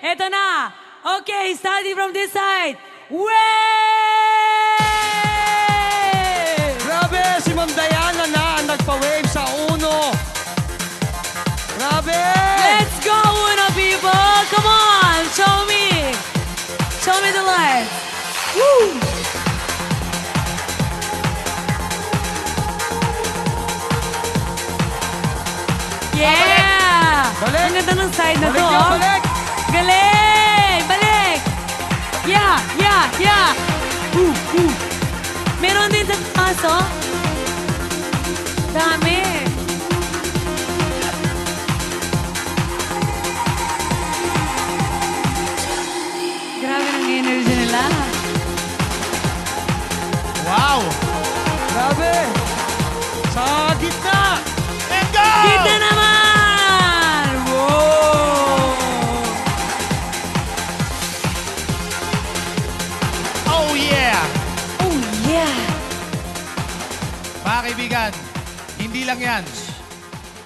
Eto na. Okay, starting from this side. Wave! Grabe, si Ma'am Diana na ang nagpa-wave sa uno. Grabe! Let's go, Uno people! Come on, show me! Show me the light. Woo! Yeah! Balik! Ang ganda ng side na to. Balik yan, balik! Galing! Balik! Yeah! Yeah! Yeah! Meron din sa taas, oh. Dami. Grabe ng energy nila. Wow! Grabe! Sa gitna! And go! Kita naman! Wow! Oh, yeah! Oh, yeah! Mga kaibigan, hindi lang yan.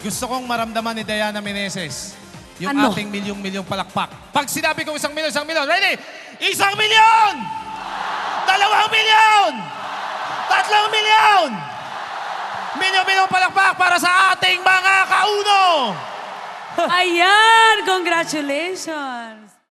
Gusto kong maramdaman ni Diana Meneses yung Ano? ating milyong-milyong palakpak. Pag sinabi kong 1 milyon, ready? 1 milyon! 2 milyon! 3 milyon! Milyon-milyong palakpak para sa ating mga kauno! Ayan! Congratulations!